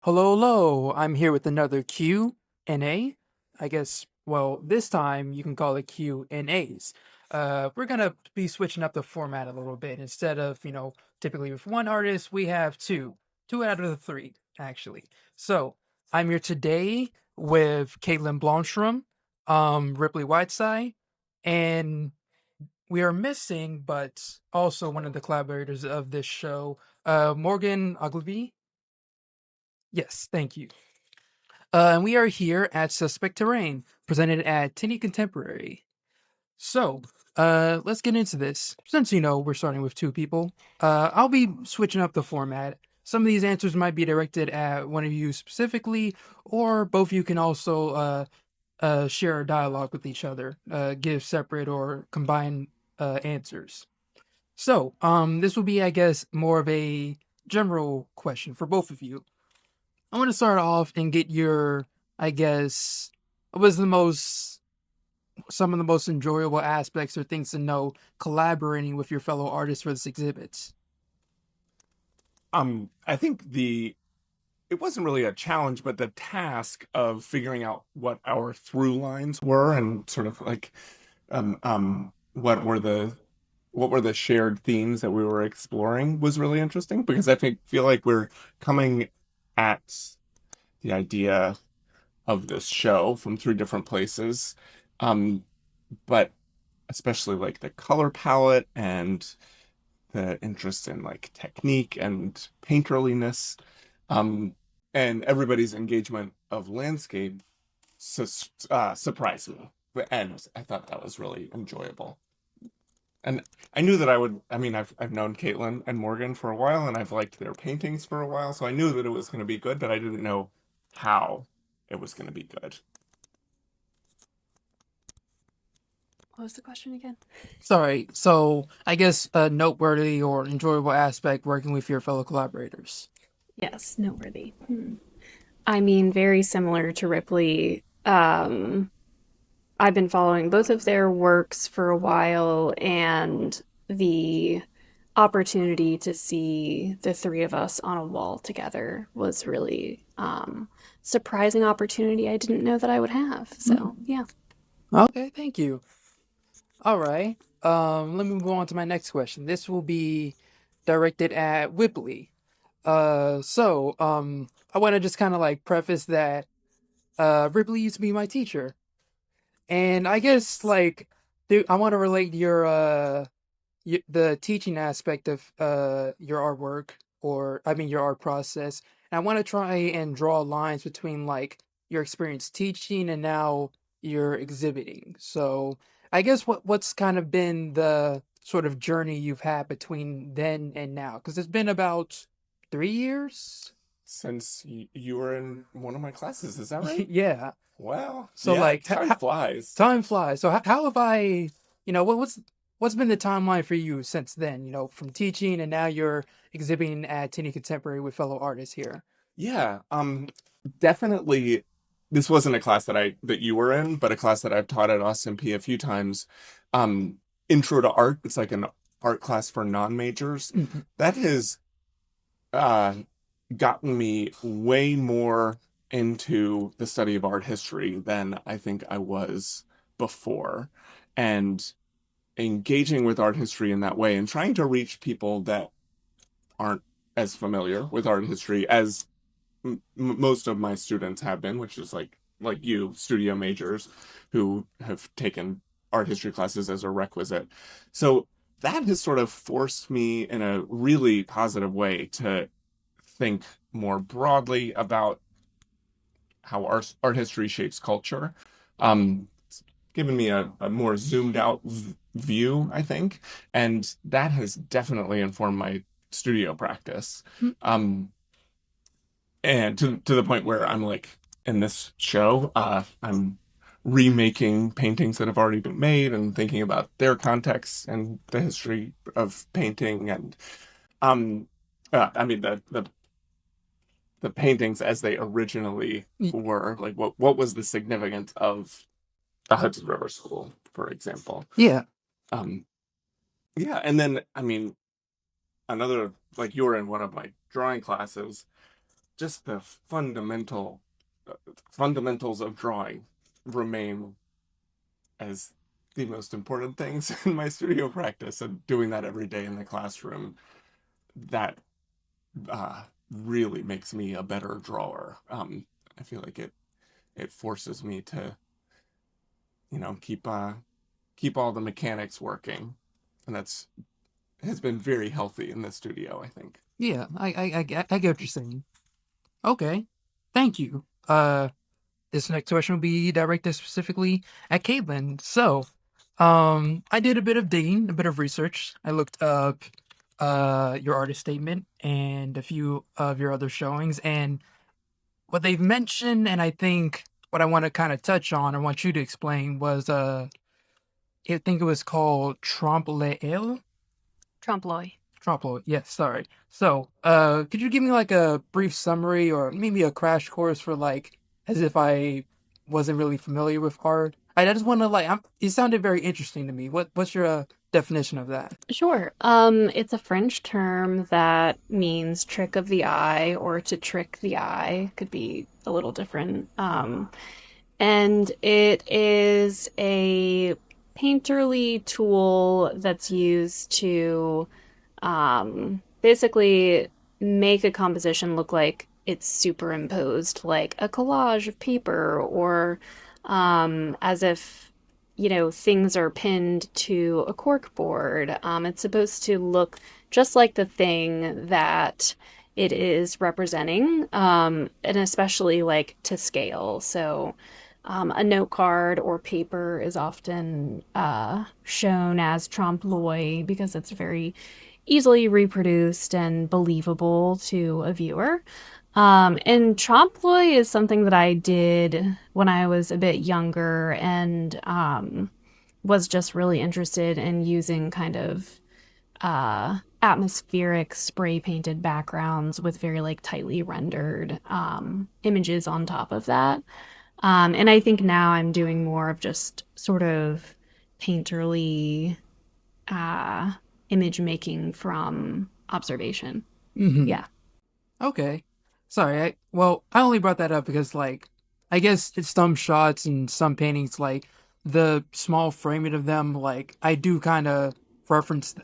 Hello, hello. I'm here with another Q and A. I guess, well, this time you can call it Q and A's. We're gonna be switching up the format a little bit. Instead of, typically with one artist, we have two out of the three, actually. So I'm here today with Caitlyn Blomstrom, Ripley Whiteside, and we are missing, but also one of the collaborators of this show, Morgan Ogilvy. Yes, thank you. And we are here at Suspect Terrain, presented at Tinny Contemporary. So, let's get into this. Since we're starting with two people, I'll be switching up the format. Some of these answers might be directed at one of you specifically, or both of you can also share a dialogue with each other, give separate or combined answers. So, this will be, I guess, more of a general question for both of you. I want to start off and get your, I guess, what was some of the most enjoyable aspects or things to know collaborating with your fellow artists for this exhibit? I think it wasn't really a challenge, but the task of figuring out what our through lines were and sort of like what were the shared themes that we were exploring was really interesting because feel like we're coming at the idea of this show from three different places. Um, but especially like the color palette and the interest in like technique and painterliness, um, and everybody's engagement of landscape surprised me. And I thought that was really enjoyable. And I knew that I would. I mean, I've known Caitlin and Morgan for a while, and I've liked their paintings for a while, so I knew that it was going to be good, but I didn't know how it was going to be good. What was the question again? Sorry, so I guess a noteworthy or enjoyable aspect working with your fellow collaborators. Yes, noteworthy. I mean, very similar to Ripley. I've been following both of their works for a while, and the opportunity to see the three of us on a wall together was really surprising opportunity I didn't know that I would have. So, yeah. Okay, thank you. All right. Let me move on to my next question. This will be directed at Whipley. I want to just kind of like preface that Ripley used to be my teacher. And I guess like I want to relate the teaching aspect of your artwork, or I mean your art process. And I want to try and draw lines between like your experience teaching and now you're exhibiting. So I guess what's kind of been the sort of journey you've had between then and now? Because it's been about 3 years. Since you were in one of my classes, is that right? Yeah. Wow. So Yeah, like time flies. time flies. So how have I, what's been the timeline for you since then? From teaching and now you're exhibiting at Tinny Contemporary with fellow artists here. Yeah, definitely this wasn't a class that you were in, but a class that I've taught at Austin P a few times. Um, Intro to Art, it's like an art class for non-majors. Mhm. That has uh gotten me way more into the study of art history than I think I was before. And engaging with art history in that way and trying to reach people that aren't as familiar with art history as most of my students have been, which is like you, studio majors who have taken art history classes as a requisite. So that has sort of forced me in a really positive way to think more broadly about how art history shapes culture. It's given me a more zoomed out view, I think, and that has definitely informed my studio practice. Um, and to the point where I'm like in this show, I'm remaking paintings that have already been made and thinking about their context and the history of painting and um I mean the paintings as they originally Y- were, like what was the significance of the Hudson River School, for example. Yeah. um yeah, and then I mean another, like you were in one of my drawing classes, just the fundamentals of drawing remain as the most important things in my studio practice, and doing that every day in the classroom, that really makes me a better drawer. I feel like it forces me to, keep all the mechanics working, and that's has been very healthy in the studio, I think. Yeah, I get what you're saying. Okay, thank you. This next question will be directed specifically at Caitlyn. So, I did a bit of digging, a bit of research. I looked up your artist statement and a few of your other showings, and what they've mentioned, and I think what I want to kind of touch on, I want you to explain was I think it was called Trompe l'œil. Trompe Trompe, yes, sorry. So, could you give me like a brief summary or maybe a crash course for like as if I wasn't really familiar with art? I just want to like, it sounded very interesting to me. What's your definition of that? Sure. It's a French term that means trick of the eye or to trick the eye. Could be a little different. And it is a painterly tool that's used to basically make a composition look like it's superimposed, like a collage of paper, or as if, things are pinned to a cork board. It's supposed to look just like the thing that it is representing, and especially like to scale. So, a note card or paper is often shown as trompe l'oeil because it's very easily reproduced and believable to a viewer. And trompe l'oeil is something that I did when I was a bit younger and was just really interested in using kind of atmospheric spray painted backgrounds with very like tightly rendered images on top of that. And I think now I'm doing more of just sort of painterly uh, image making from observation. Hmm. Yeah. Okay. Sorry. I only brought that up because like I guess it's some shots and some paintings like the small framing of them like I do kind of reference.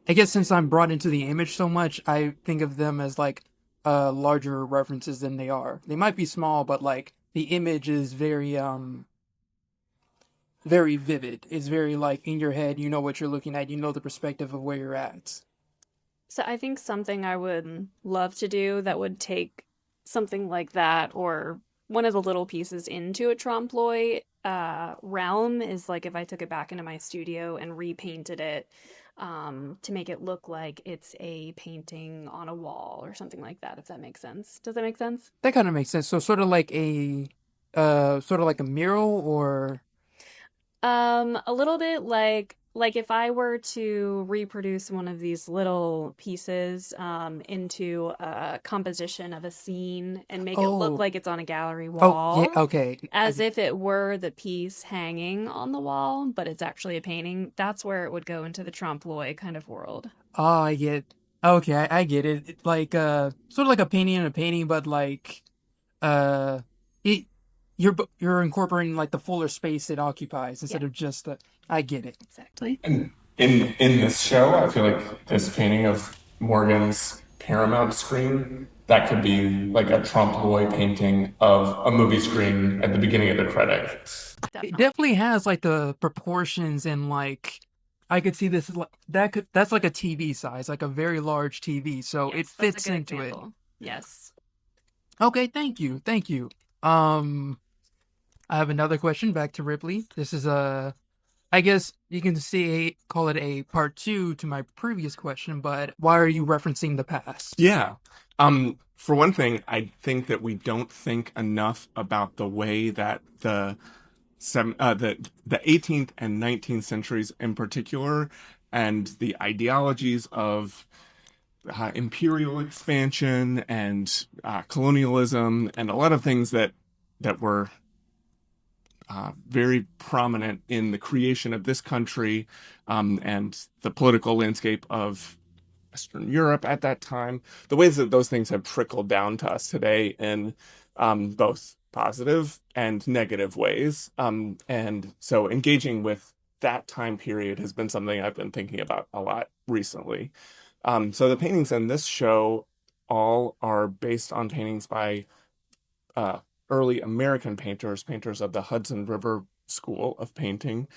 I guess since I'm brought into the image so much, I think of them as like larger references than they are. They might be small, but like the image is very vivid. It's very like in your head, you know what you're looking at, you know the perspective of where you're at. So I think something I would love to do that would take something like that or one of the little pieces into a trompe l'oeil realm is like if I took it back into my studio and repainted it to make it look like it's a painting on a wall or something like that, if that makes sense. Does that make sense? That kind of makes sense. So sort of like a mural or A little bit like if I were to reproduce one of these little pieces into a composition of a scene and make it look oh, like it's on a gallery yeah, wall, okay. as if it were the piece hanging on the wall, but it's actually a painting, that's where it would go into the trompe l'oeil kind of world. I get okay, I get it. Like sort of like a painting in a painting, but like uh it you're incorporating like the fuller space it occupies Yeah, instead of just the I get it. exactly. And in this show, I feel like this painting of Morgan's Paramount screen, that could be like a trompe l'oeil painting of a movie screen at the beginning of the credits. It Definitely. definitely has like the proportions and like I could see this like that's like a TV size, like a very large TV, so it Yes, that's a fits good into it. example. Yes. Okay, thank you. Thank you. Um I have another question back to Ripley. This is a I guess you can say call it a part two to my previous question, but why are you referencing the past? Yeah. For one thing, I think that we don't think enough about the way that the 18th and 19th centuries in particular, and the ideologies of imperial expansion and colonialism, and a lot of things that were very prominent in the creation of this country, and the political landscape of Western Europe at that time, the ways that those things have trickled down to us today in both positive and negative ways. And so engaging with that time period has been something I've been thinking about a lot recently. So the paintings in this show all are based on paintings by uh, early American painters, painters of the Hudson River School of Painting.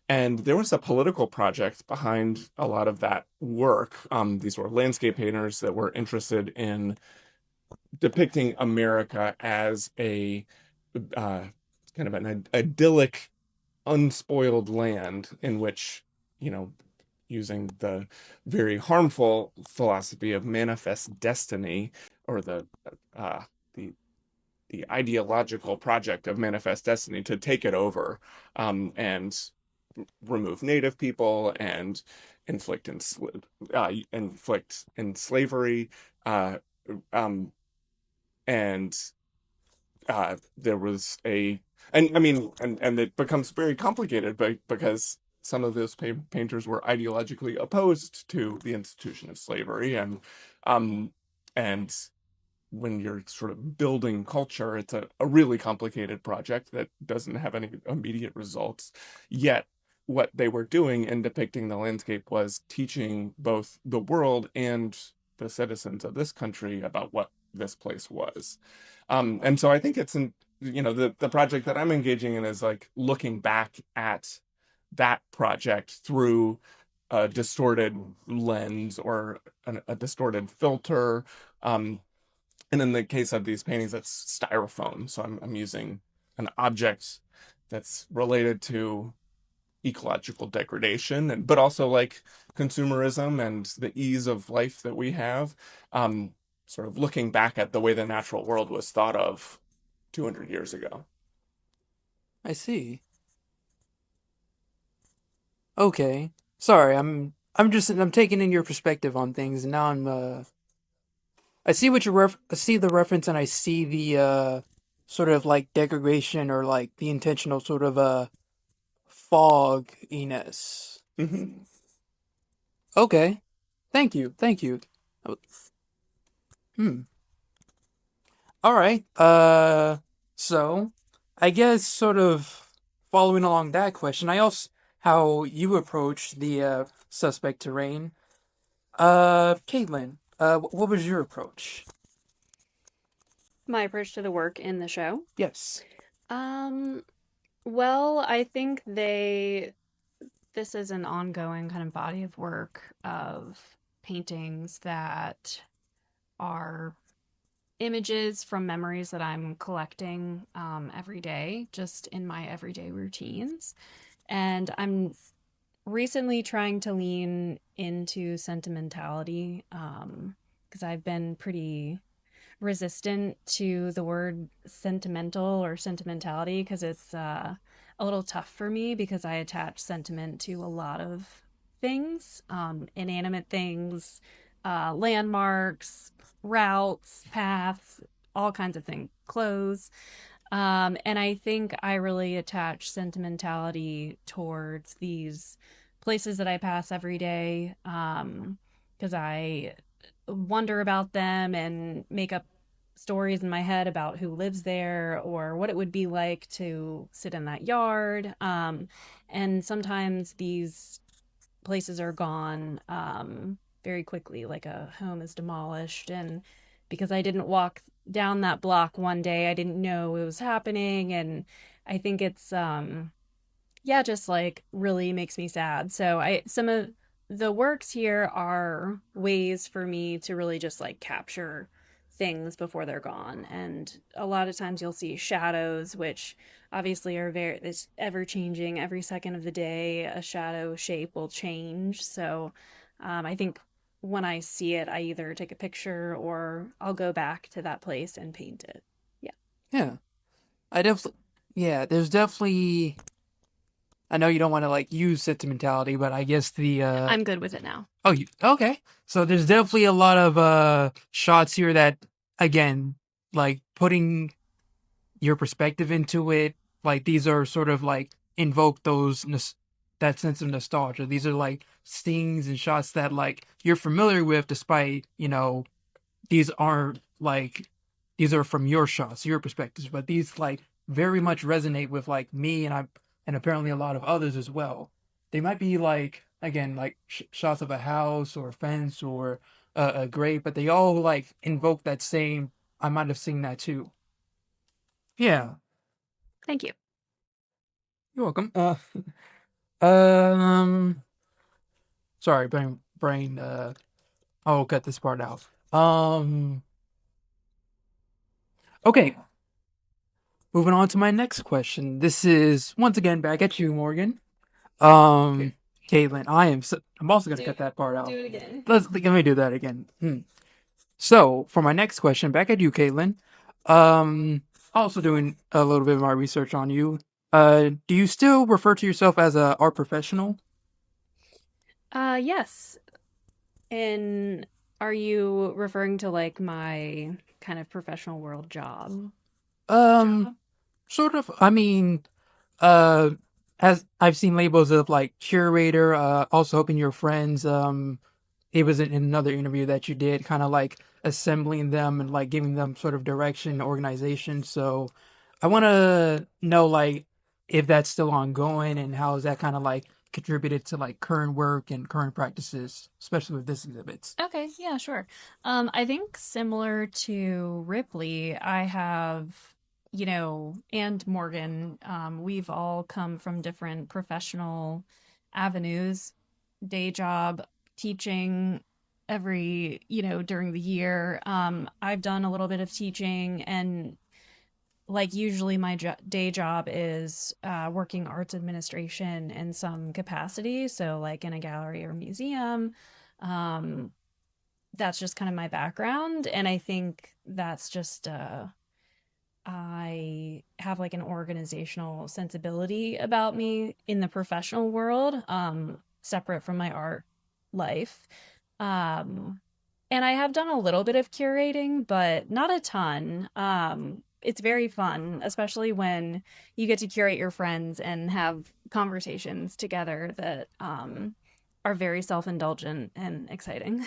And there was a political project behind a lot of that work. These were landscape painters that were interested in depicting America as a uh, kind of an idyllic, unspoiled land in which, you know, using the very harmful philosophy of manifest destiny, or uh, the the ideological project of manifest destiny, to take it over, and remove native people and inflict in slavery, uh, um, and there was a and I mean and it becomes very complicated, because some of those painters were ideologically opposed to the institution of slavery, um and when you're sort of building culture, it's a really complicated project that doesn't have any immediate results. Yet, what they were doing in depicting the landscape was teaching both the world and the citizens of this country about what this place was. And so I think the project that I'm engaging in is like looking back at that project through a distorted lens, or a distorted filter. Um, and in the case of these paintings, that's styrofoam. So I'm using an object that's related to ecological degradation, but also like consumerism and the ease of life that we have. Um, Sort of looking back at the way the natural world was thought of 200 years ago. I see. Okay. Sorry, I'm taking in your perspective on things, and now I see I see the reference, and I see the sort of like degradation, or like the intentional sort of fogginess. Hmm. Okay. Thank you. Thank you. Oh, Hmm. All right. So I guess sort of following along that question, I also how you approach the suspect terrain. Caitlyn, what was your approach? My approach to the work in the show. Yes. Um, well, I think this is an ongoing kind of body of work of paintings that are images from memories that I'm collecting every day, just in my everyday routines. And I'm recently trying to lean into sentimentality because I've been pretty resistant to the word sentimental or sentimentality because it's a little tough for me because I attach sentiment to a lot of things, inanimate things, landmarks, routes, paths, all kinds of things, clothes. And I think I really attach sentimentality towards these places that I pass every day because I wonder about them and make up stories in my head about who lives there or what it would be like to sit in that yard. And sometimes these places are gone very quickly, like a home is demolished. And because I didn't walk down that block one day, I didn't know it was happening. And I think it's yeah, just like really makes me sad. So I some of the works here are ways for me to really just like capture things before they're gone. And a lot of times you'll see shadows, which obviously are very it's ever changing. Every second of the day, a shadow shape will change. So I think when I see it, I either take a picture or I'll go back to that place and paint it. Yeah. Yeah. I definitely. Yeah. There's definitely. I know you don't want to like use sentimentality, but I guess the I'm good with it now. oh, you okay? So there's definitely a lot of shots here that, again, like putting your perspective into it. Like these are sort of like invoke those that sense of nostalgia. These are like scenes and shots that like you're familiar with, despite these aren't like these are from your shots, your perspectives, but these like very much resonate with like me and apparently a lot of others as well. They might be like again like shots of a house or a fence or a grave, but they all like invoke that same. I might have seen that too. Yeah, Thank you. you're welcome. Um, sorry, brain. I'll cut this part out. Okay, moving on to my next question. This is once again back at you, Morgan. Um, Caitlyn, I'm also gonna cut that part out. Do it again. Let me do that again. So for my next question, back at you, Caitlyn. Also doing a little bit of my research on you. Do you still refer to yourself as a art professional? Yes. And are you referring to like my kind of professional world job? Um, sort of. I mean, uh, as I've seen labels of like curator, also helping your friends. It was in another interview that you did, kind of like assembling them and like giving them sort of direction, organization. So I want to know like if that's still ongoing and how is that kind of like contributed to like current work and current practices, especially with this exhibits. Okay, yeah, sure. I think similar to Ripley, I have, and Morgan, we've all come from different professional avenues, day job, teaching every, during the year. I've done a little bit of teaching and like usually my day job is working arts administration in some capacity, so like in a gallery or museum. Um, that's just kind of my background, and I think that's just I have like an organizational sensibility about me in the professional world, separate from my art life. Um, and I have done a little bit of curating, but not a ton. It's very fun, especially when you get to curate your friends and have conversations together that are very self-indulgent and exciting.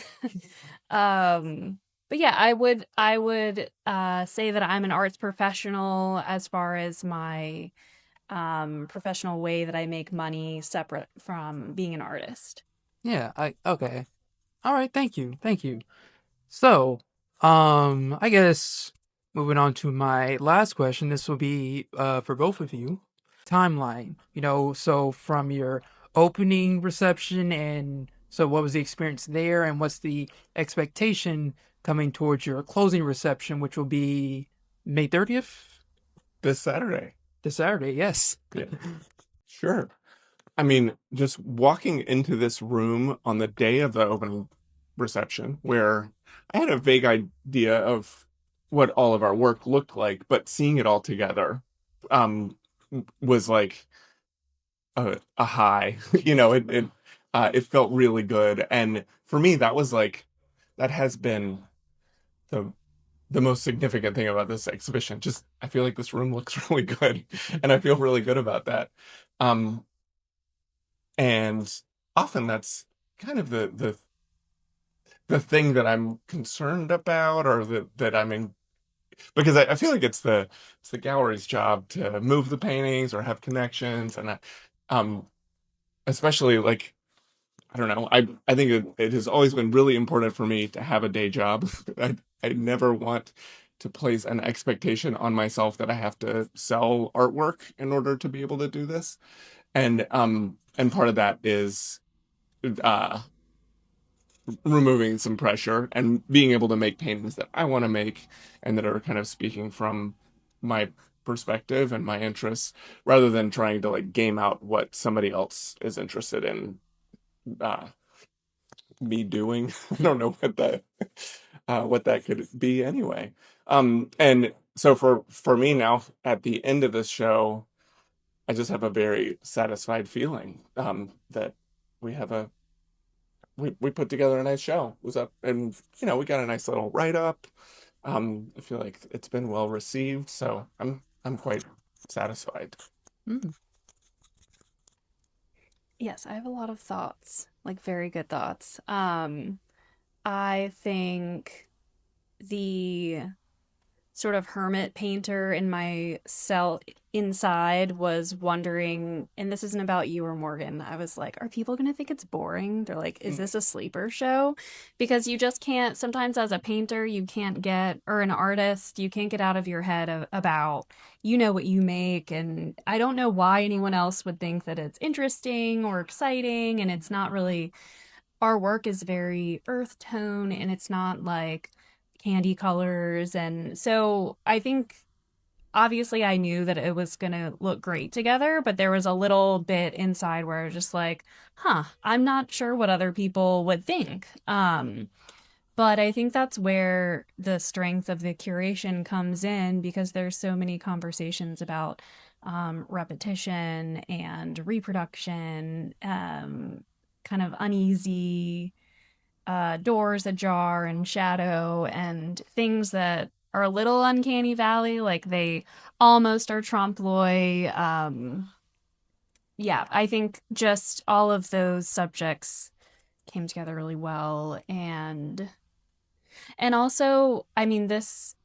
um, but yeah, I would say that I'm an arts professional as far as my professional way that I make money separate from being an artist. Yeah, I okay. All right, thank you. So, I guess moving on to my last question, this will be for both of you. Timeline, so from your opening reception and so what was the experience there and what's the expectation coming towards your closing reception, which will be May 30th, This Saturday. this Saturday, yes. Yeah, sure. I mean, just walking into this room on the day of the opening reception, where I had a vague idea of what all of our work looked like, but seeing it all together, um, was like a high. It felt really good, and for me, that was like that has been the the most significant thing about this exhibition. Just I feel like this room looks really good, and I feel really good about that. Um, and often that's kind of the thing that I'm concerned about, or that I'm in, because I feel like it's the gallery's job to move the paintings or have connections, and um, especially like I don't know, I think it has always been really important for me to have a day job. I never want to place an expectation on myself that I have to sell artwork in order to be able to do this, and part of that is uh removing some pressure and being able to make paintings that I want to make and that are kind of speaking from my perspective and my interests, rather than trying to like game out what somebody else is interested in uh me doing. I don't know what that could be anyway. And so for me now at the end of this show, I just have a very satisfied feeling that we have a we put together a nice show. It was up, and we got a nice little write up. I feel like it's been well received, so I'm quite satisfied. Mm. Yes, I have a lot of thoughts, like very good thoughts. I think the sort of hermit painter in my cell inside was wondering, and this isn't about you or Morgan. I was like, are people going to think it's boring? They're like, is this a sleeper show? Because you just can't, sometimes as a painter, you can't get, or an artist, you can't get out of your head about, you know, what you make. And I don't know why anyone else would think that it's interesting or exciting. And it's not really, our work is very earth tone and it's not like candy colors. And so I think obviously I knew that it was going to look great together, but there was a little bit inside where I was just like, huh, I'm not sure what other people would think. But I think that's where the strength of the curation comes in because there's so many conversations about repetition and reproduction, kind of uneasy doors ajar and shadow and things that are a little uncanny valley, like they almost are trompe l'oeil. Yeah, I think just all of those subjects came together really well, and also, I mean, this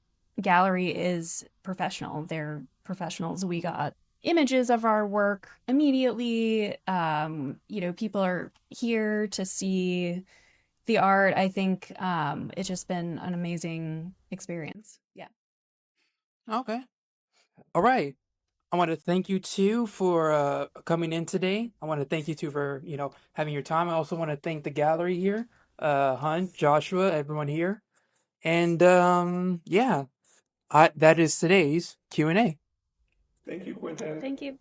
gallery is professional. They're professionals. We got images of our work immediately. You know, people are here to see the art. I think it's just been an amazing experience. Yeah. Okay. All right. I want to thank you too for coming in today. I want to thank you too for, having your time. I also want to thank the gallery here, Hunt, Joshua, everyone here. And yeah, that is today's Q&A. Thank you, Quentin. Thank you.